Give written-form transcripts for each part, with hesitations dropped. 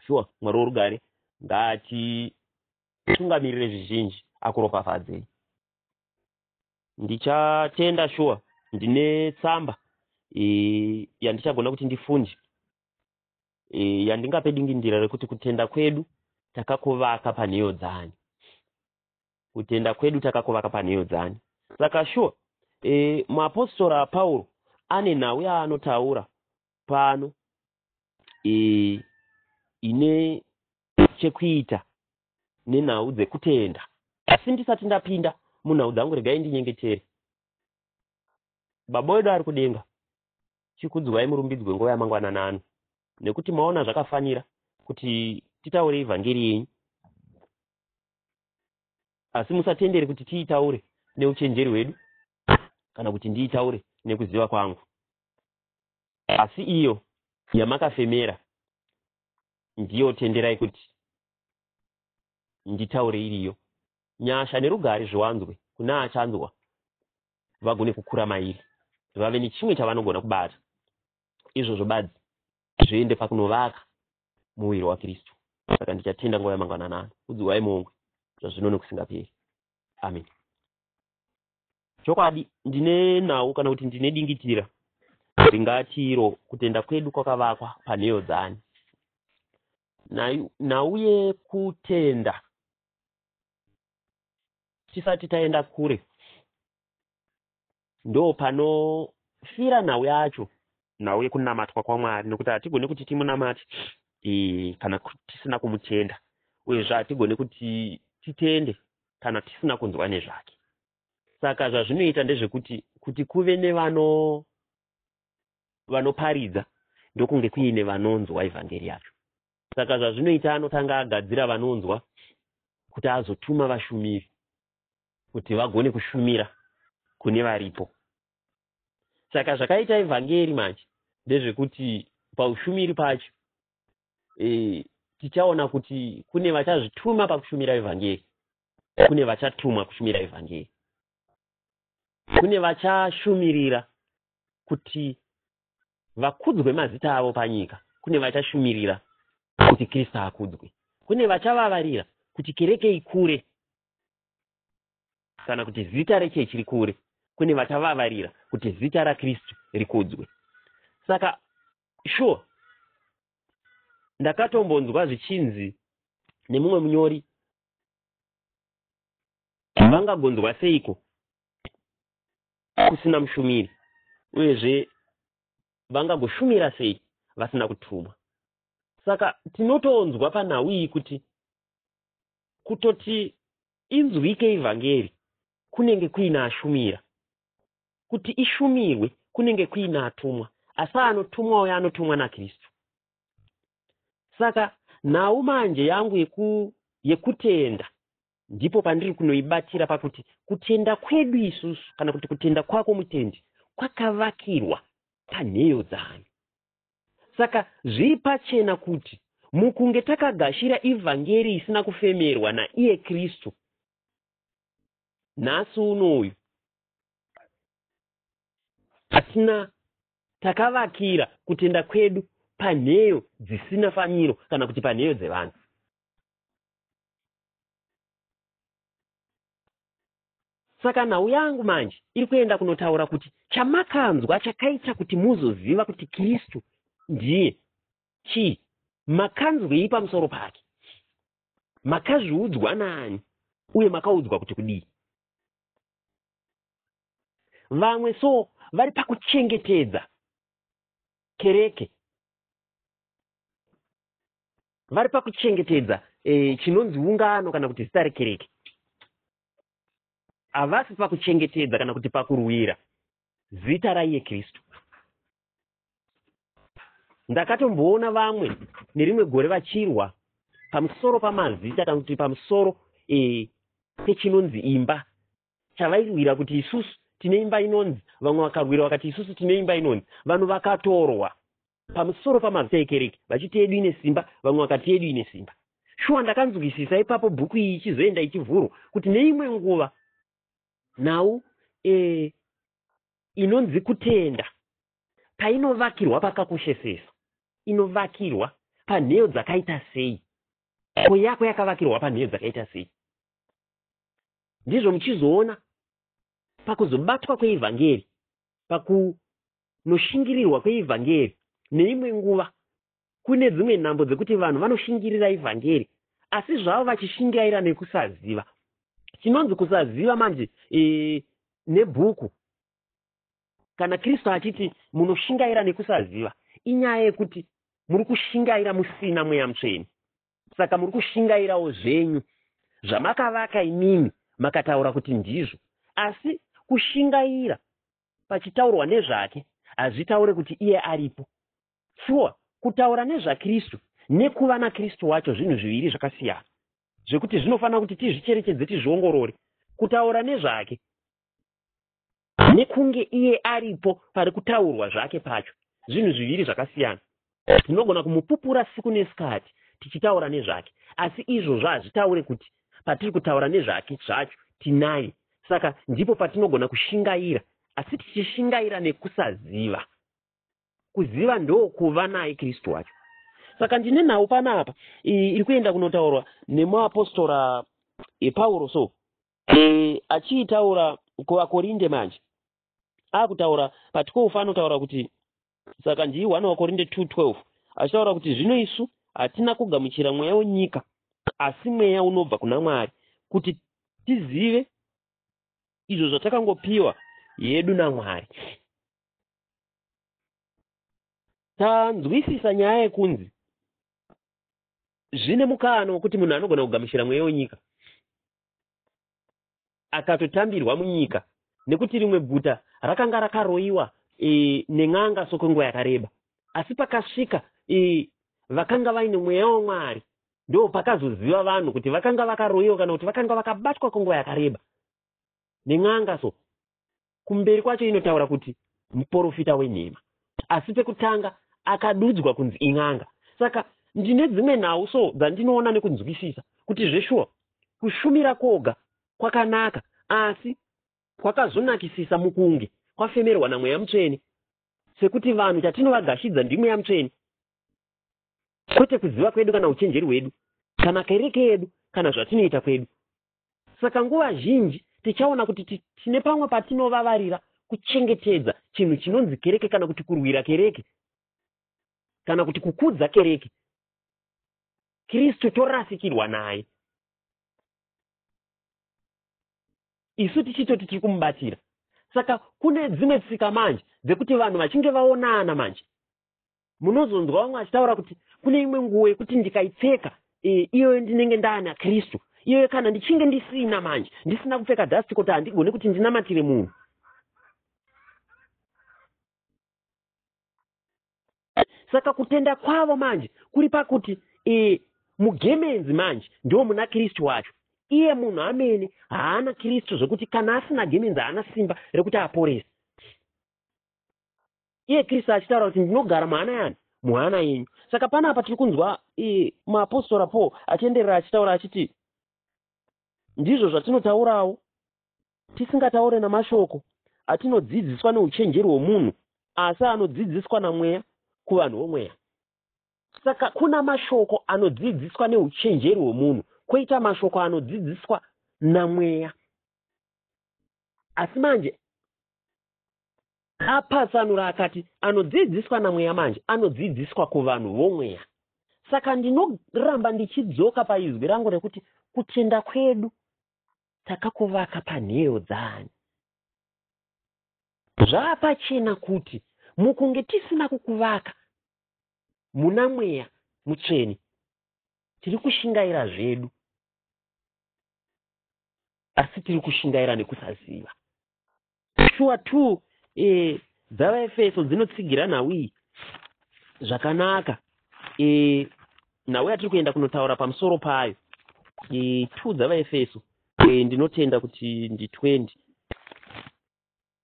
sure Mwari worugare ngatitungamirire zvizhinji akuropafadzei. Ndichatenda sure ndine tsamba yandichagona kuti ndifunde yandingape dingindira rekuti kutenda kwedu takakuvaka panheyo dzani. Kutenda kwedu takakuvaka panheyo dzani. Saka sure muapostora Pauro ane nhau yaanotaura pano ine chekuita nenhau dzekutenda. Asi ndisati ndapinda munhau dzangu regai ndinyengetere. Baba wedu ari kudenga, chikudzwai murumbidzwe nguva yamangwanana ano, nekuti maona zvakafanira kuti titaure evhangeri yenyu. Asi musatendere kuti tiitaure neuchenjeri hwedu kana kuti ndiitaure nekuziva kwangu. Asi iyo yamakafemera ndiyo tenderai kuti nditaure iriyo. Nyasha nerugare zviwanzwe kuna achanzwa vagone kukura mairi, vave nechimwe chavanogona kubata. Izvozvo badzi zviende pakunovaka muviri waKristu. Saka ndichatenda nguva yamangwanana. Udziwai mongwe zvazvino nokusingaperi. Amen. Chokwadi ndine nhau kana kuti ndine dingitira ringatiro kutenda kwedu kwakavakwa panheyo dzani. Nhau yekutenda tisati taenda kure ndo panofira nhau yacho, nhau yekunamatwa kwaMwari, nekuti hatigone kuti timunamate kana tisina kumutenda, uyezve hatigone kuti titende kana tisina kunzwa nezvake. Saka zvazvinoita ndezvekuti kuti kuve nevanoparidza ndokunge kuine vanonzwa evhangeri yacho. Saka zvazvinoita anotanga agadzira vanonzwa kuti azotuma vashumiri kuti vagone kushumira kune varipo. Saka zvakaita evhangeri manje ndezvekuti paushumiri pacho tichaona kuti kune vachazvituma pakushumira evhangeri, kune vachatumwa kushumira evhangeri, kune vachashumirira kuti vakudzwe mazita avo panyika, kune vachashumirira kuti Kristu akudzwe, kune vachavavarira kuti kereke ikure kana kuti zita rechechi rikure, kune vachavavarira kuti zita raKristu rikudzwe. Saka sure ndakatombonzwa zvichinzi nemumwe munyori, vangagonzwa seiko kusina mushumiri, uyezve vangagoshumira sei vasina kutumwa. Saka tinotonzwa panhau iyi kuti kutoti inzwike evhangeri kunenge kuina ashumira, kuti ishumirwe kunenge kuina atumwa, asi anotumwa uyo anotumwa naKristu. Saka nhau manje yangu yekutenda ndipo pandiri kunoibatira pakuti kutenda kwedu isusu kana kuti kutenda kwako mutendi kwakavakirwa panheyo dzani. Saka zviri pachena kuti mukunge takagashira evhangeri isina kufemerwa naiye Kristu, nhasi unoyu hatina takavakira kutenda kwedu panheyo dzisina faniro kana kuti panheyo dzevanhu. Saka nhau yangu manje iri kuenda kunotaura kuti chamakanzwa chakaita kuti muzoziva kuti Kristu ndiye chii, makanzwei pamusoro pake, makazviudzwa naani uye makaudzwa kuti kudii. Vamwe so vari pakuchengetedza kereke, vari pakuchengetedza chinonzi ungano kana kuti zita rekereke, havasi pakuchengetedza kana kuti pakurwira zita raiye Kristu. Ndakatomboona vamwe nerimwe gore vachirwa pamusoro pamazita kana kuti pamusoro pechinonzi imba, chavairwira kuti isusu tine imba inonzi, vamwe vakarwira vakati isusu tine imba inonzi. Vanhu vakatorwa pamusoro pamazita ekereke vachiti yedu ine simba, vamwe vakati yedu ine simba. Shuwa ndakanzwisisa ipapo bhuku iyi ichizoenda ichivhurwa kuti neimwe nguva nhau inonzi kutenda painovakirwa pakakoshesesa, inovakirwa panheyo dzakaita sei? Ko yako yakavakirwa panheyo dzakaita sei? Ndizvo muchizoona pakuzobatwa kweivhangeri, pakunoshingirirwa kweivhangeri, neimwe nguva kune dzimwe nhambo dzekuti vanhu vanoshingirira ivhangeri asi zvavo vachishingaira nekusaziva. Chinonzi kusaziva manje nebhuku, kana Kristu achiti munoshingaira nekusaziva, inyaya yekuti muri kushingaira musina mweya mutsvene. Saka muri kushingairawo zvenyu zvamakavaka imimi makataura kuti ndizvo, asi kushingaira pachitaurwa nezvake hazvitaure kuti iye aripo. Shuwa, kutaura nezvaKristu nekuva naKristu wacho zvinhu zviviri zvakasiyana, zvekuti zvinofanira kuti tizvicherechedze, tizviongorore. Kutaura nezvake nekunge iye aripo pari kutaurwa zvake pacho zvinhu zviviri zvakasiyana. Tinogona kumupupura siku nesikati tichitaura nezvake, asi izvozvo hazvitaure kuti patiri kutaura nezvake zvacho tinaye. Saka ndipo patinogona kushingaira, asi tichishingaira nekusaziva. Kuziva ndo kuva naye Kristu wacho. Saka ndine nhau panapa iri kuenda kunotaurwa nemuapostora Pauro, so achiitaura kuvakorinde manje akutaura pa12 anotaura kuti, saka ndii 1 Korinde 2:12 achitaura kuti zvino isu hatina kugamuchira mweya wenyika asi mweya unobva kuna Mwari, kuti tizive izvo zvatakangopiwa yedu naMwari. Tanzwisisa nyaya yekunzi zvine mukana wekuti munhu anogona kugamuchira mweya wenyika akatotambirwa munyika, nekuti rimwe guta rakanga rakaroiwa nen'anga sokwenguva yakareba, asi pakasvika vakanga vaine mweya waMwari, ndo pakazoziva vanhu kuti vakanga vakaroiwa kana kuti vakanga vakabatwa kwenguva yakareba nen'anga. So kumberi kwacho inotaura kuti muprofita wenhema, asi pekutanga akadudzwa kunzi in'anga. Saka ndine dzimwe nhau so dzandinoona nekunzwisisa kuti zveshuwa kushumira koga kwakanaka, asi kwakazonakisisa mukunge kwafemerwa namweya mutsvene, sekuti vanhu chatinovagashidza ndimweya mutsvene, kwete kuziva kwedu kana uchenjeri hwedu kana kereke yedu kana zvatinoita kwedu. Saka nguva zhinji tichaona kuti tine pamwe patinovavarira kuchengetedza chinhu chinonzi kereke, kana kuti kurwira kereke, kana kuti kukudza kereke. Kristu torasikirwa naye, isu tichitoti tiri kumubatira. Saka kune dzimwe tsika manje dzekuti vanhu vachinge vaonana manje, munozonzwa vamwe achitaura kuti kune imwe nguo yekuti ndikaipfeka iyoyo ndinenge ndaana Kristu, iyoyo kana ndichinge ndisina manje, ndisina kupfeka dasti kuti handigone kuti ndinamatire munhu. Saka kutenda kwavo manje kuri pakuti mugemenzi manje ndio muna Kristu wacho. Iye munhu amene haana Kristu zvokuti kana asina gemenzi haana simba rekuti aporese. Iye Kristu achitaura kuti ndinogara muhana yani, muhana yenyu. Saka panapa tiri kunzwa muapostora Paul achienderera achitaura achiti ndizvo zvatinotaurawo, tisingataure namashoko atinodzidziswa neuchenjeri hwomunhu, asi anodzidziswa namweya kuvanhu vomweya. Saka kuna mashoko anodzidziswa neuchenjeri hwomunhu, kwoita mashoko anodzidziswa namweya. Asi manje apatsanura akati anodzidziswa namweya manje anodzidziswa kuvanhu vomweya. Saka ndinoramba ndichidzoka paizwi rangu rekuti kutenda kwedu takakuvaka panheyo dzani. Zvapachena kuti mukunge tisina kukuvaka muna mweya mutsvene, tiri kushingaira zvedu, asi tiri kushingaira nekusaziva. Shuwa 2 dzavaEfeso dzinotsigira nhau iyi zvakanaka. Nhau yatiri kuenda kunotaura pamusoro payo 2 dzavaEfeso, ndinotenda kuti ndi 20.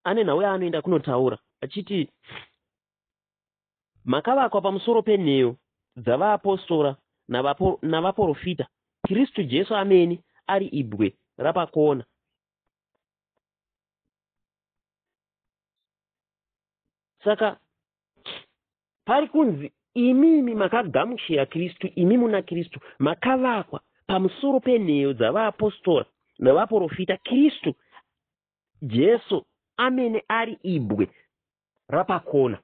Ane nhau yaanoenda kunotaura achiti makavakwa pamusoro penheyo dzavaapostora navaprofita, Kristu Jesu amene ari ibwe rapakona. Saka pari kunzi imimi makagamuchira Kristu, imi muna Kristu makavakwa pamusoro penheyo dzavaapostora navaprofita, Kristu Jesu amene ari ibwe rapakona.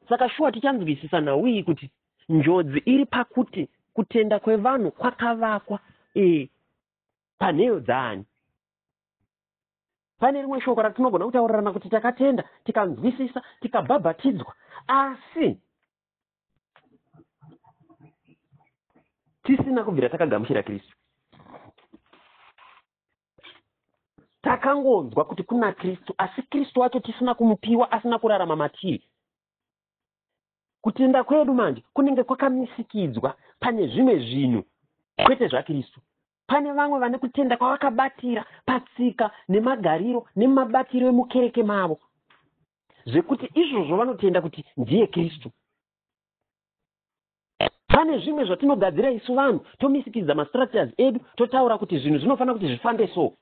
Saka shuwa tichanzwisisa nawiyi kuti njodzi iri pakuti kutenda kwevanhu kwakavakwa panheyo dzaani. Pane rimwe shoko ratinogona kutaurirana kuti takatenda, tikanzwisisa, tikabhabhatidzwa, asi tisina kubvira takagamuchira Kristu. Takangonzwa kuti kuna Kristu, asi Kristu wacho tisina kumupiwa, asina kurarama matiri. Kutenda kwedu manje kunenge kwakamisikidzwa pane zvimwe zvinhu kwete zvaKristu. Pane vamwe vane kutenda kwavakabatira patsika nemagariro nemabatiro emukereke mavo, zvekuti izvozvo vanotenda kuti ndiye Kristu. Pane zvimwe zvatinogadzira isu vanhu, tomisikidza mastrategies edu, totaura kuti zvinhu zvinofana kuti zvifambe so.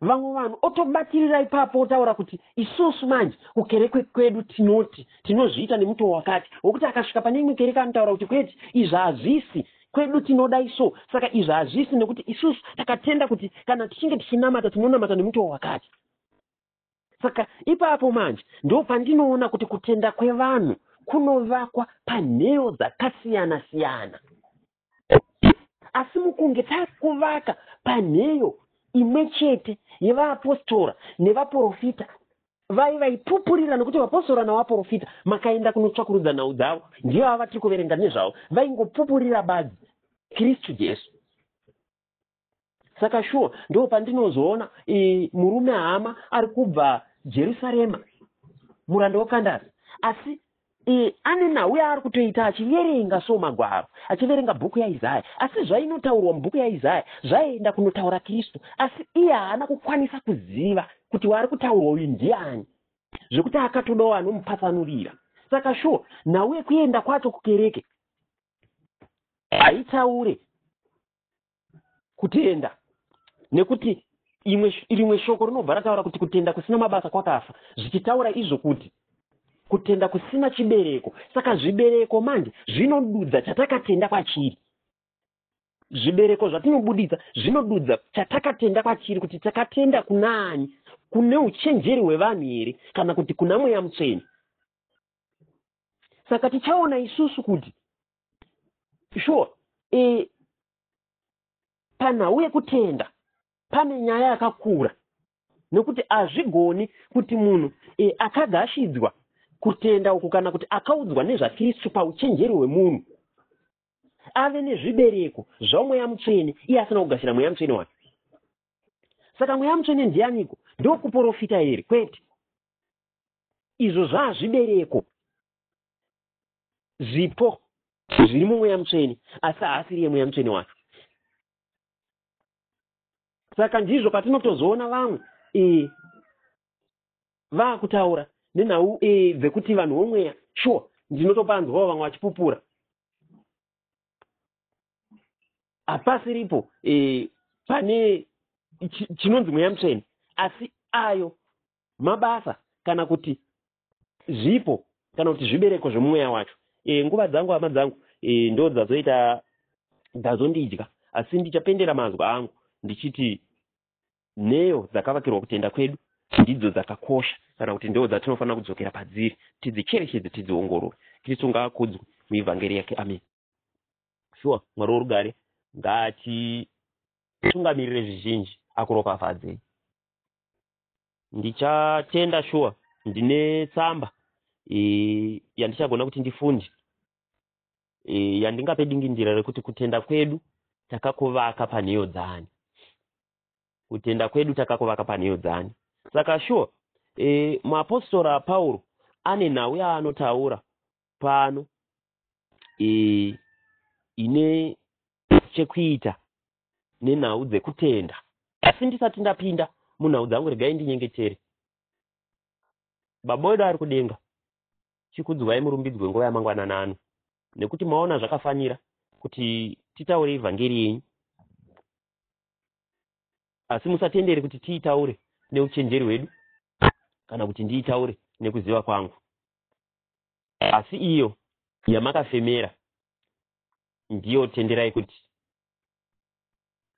Vamwe vanhu otobatirira ipapo otaura kuti isusu manje kukereke kwedu tinozviita nemutoo wakati, wokuti akasvika pane imwe kereke anotaura kuti kweti izvi hazvisi kwedu tinoda iso, saka izvi hazvisi nekuti isusu takatenda kuti kana tichinge tichinamata tinonamata nemutoo wakati. Saka ipapo manje ndo pandinoona kuti kutenda kwevanhu kunovakwa panheyo dzakasiyana siyana. Asi mukunge takuvaka panheyo imwe chete yevaapostora nevaprofita, vaipupurira nekuti vapostora navaprofita makaenda kunotsvakurudza nhau dzavo, ndivo ava tiri kuverenga nezvavo, vaingopupurira badzi Kristu Jesu. Saka shuwa ndo pandinozoona murume hama ari kubva Jerusarema, muranda wokandasi, asi ane nhau yaari kutoita achiverenga somagwaro, achiverenga bhuku yaIsaya, asi zvainotaurwa mubhuku yaIsaya zvaenda kunotaura Kristu, asi iye haana kukwanisa kuziva kuti waari kutaurwa uyu ndiani, zvekuti akatodawo anomupatsanurira. Saka shuwa nhau yekuenda kwacho kukereke haitaure kutenda, nekuti rimwe shoko rinobva rataura kuti kutenda kusina mabasa kwakafa, zvichitaura izvo kuti kutenda kusina chibereko. Saka zvibereko manje zvinodudza chatakatenda kwachiri. Zvibereko zvatinobuditsa zvinodudza chatakatenda kwachiri, kuti takatenda kuna ani, kune uchenjeri hwevanhu here kana kuti kuna mweya mutsvene. Saka tichaona isusu kuti sure panhau yekutenda pane nyaya yakakura, nekuti hazvigoni kuti munhu akagashidzwa kutenda uku kana kuti akaudzwa nezvaKristu pauchenjeri hwemunhu ave nezvibereko zvamweya mutsvene iye asina kugashira mweya mutsvene wake. Saka mweya mutsvene ndianiko? Ndokuprofita here? Kwete, izvo zvazvibereko zvipo zviri mumweya mutsvene, asi haasiri yemweya mutsvene wacho. Saka ndizvo patinotozoona vamwe vaakutaura nenhau dzekuti vanhu vomweya, sure ndinotopanzwawo vamwe vachipupura, hapasiripo pane chinonzi mweya mutsvene, asi ayo mabasa kana kuti zvipo kana kuti zvibereko zvemumweya wacho. Nguva dzangu hama dzangu ndo dzazoita dzazondidya, asi ndichapendera mazwa angu ndichiti nheyo dzakavakirwa kutenda kwedu ndidzo dzakakosha, kana kuti ndo dzatinofanira kudzokera padziri, tidzicherechedze, tidziongorore. Kristu ngaakudzwe muivhangeri yake. Amen. Shuwa Mwari worugare ngatitungamirire zvizhinji, akuropafadzei. Ndichatenda shuwa ndine tsamba yandichagona kuti ndifunde, yandingape dingindira rekuti kutenda kwedu takakuvaka panheyo dzani. Kutenda kwedu takakuvaka panheyo dzani. Saka shuwa muapostora Pauro ane nhau yaanotaura pano ine chekuita nenhau dzekutenda, asi ndisati ndapinda munhau dzangu regai ndinyengetere. Baba wedu ari kudenga, chikudzwai murumbidzwe nguva yamangwanana ano, nekuti maona zvakafanira kuti titaure ivhangeri yenyu, asi musatendere kuti tiitaure neuchenjeri hwedu kana kuti ndiitaure nekuziva kwangu. asi iyo yamakafemera ndiyo tenderai kuti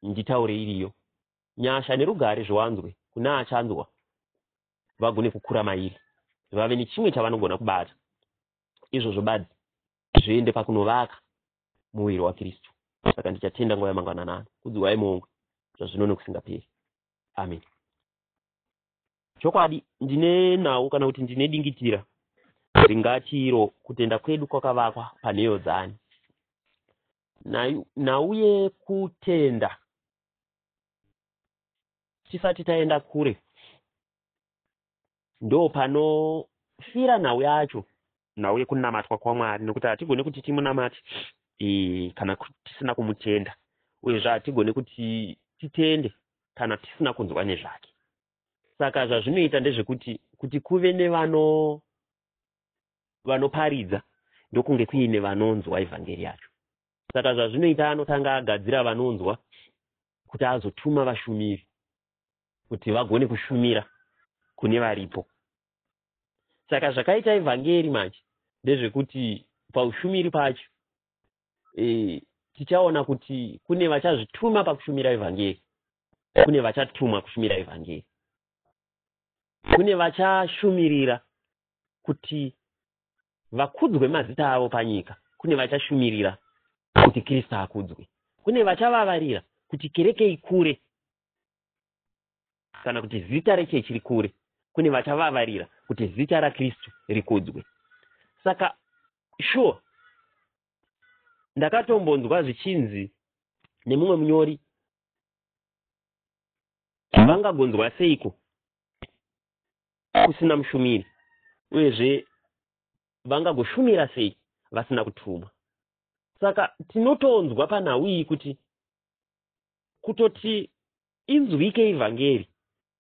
nditaure iriyo. Nyasha nerugare zviwanzwe kuna achanzwa vagone kukura mairi, vave nechimwe chavanogona kubata. Izvozvo badzi zviende pakunovaka muviri waKristu. Saka ndichatenda nguva yamangwananana. Kudziwai Mungu zvazvino nokusingaperi. Amen. Chokwadi ndine nhau kana kuti ndine dingitira ringati kutenda kwedu kwakavakwa panheyo dzani. Nauye kutenda tisati taenda kure ndo panofira nhau yacho, nhau yekunamatwa kwaMwari, nekuti hatigone kuti timunamate kana tisina kumutenda, uyezve hatigone kuti titende kana tisina kunzwa nezvake. Saka zvazvinoita ndezvekuti kuti kuve nevanoparidza ndokunge kuine vanonzwa evhangeri yacho. Saka zvazvinoita anotanga agadzira vanonzwa kuti azotuma vashumiri kuti vagone kushumira kune varipo. Saka zvakaita evhangeri manje ndezvekuti paushumiri pacho tichaona kuti kune vachazvituma pakushumira evhangeri, kune vachatumwa kushumira evhangeri, kune vachashumirira kuti vakudzwe mazita avo panyika, kune vachashumirira kuti Kristu akudzwe, kune vachavavarira kuti kereke ikure kana kuti zita rechechi rikure, kune vachavavarira kuti zita raKristu rikudzwe. Saka sure ndakatombonzwa zvichinzi nemumwe munyori, vangagonzwa seiko kusina mushumiri, uyezve vangagoshumira sei vasina kutumwa. Saka tinotonzwa panhau iyi kuti kutoti inzwike evhangeri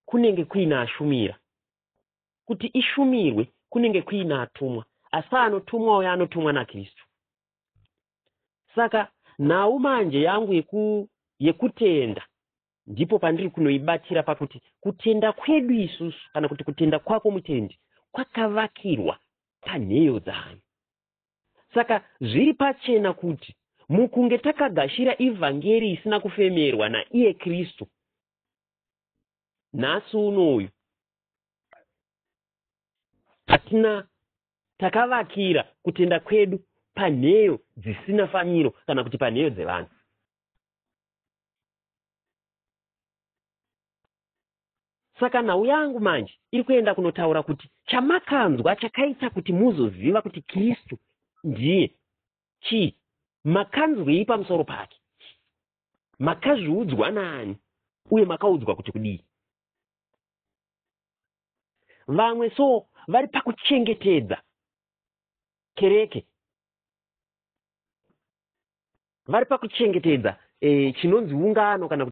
kunenge kuina ashumira, kuti ishumirwe kunenge kuina atumwa, asi anotumwa uyo anotumwa naKristu. Saka nhau manje yangu yekutenda ndipo pandiri kunoibatira pakuti kutenda kwedu isusu kana kuti kutenda kwako mutendi kwakavakirwa panheyo dzani. Saka zviri pachena kuti mukunge takagashira evhangeri isina kufemerwa naiye Kristu, nhasi unoyu hatina takavakira kutenda kwedu panheyo dzisina faniro kana kuti panheyo dzevanhu. Saka nhau yangu manje iri kuenda kunotaura kuti chamakanzwa chakaita kuti muzoziva kuti Kristu ndiye chii, makanzwei pamusoro pake, makazviudzwa nani uye makaudzwa kuti kudii. Vamwe vari pakuchengetedza kereke, vari pakuchengetedza chinonzi ungano kana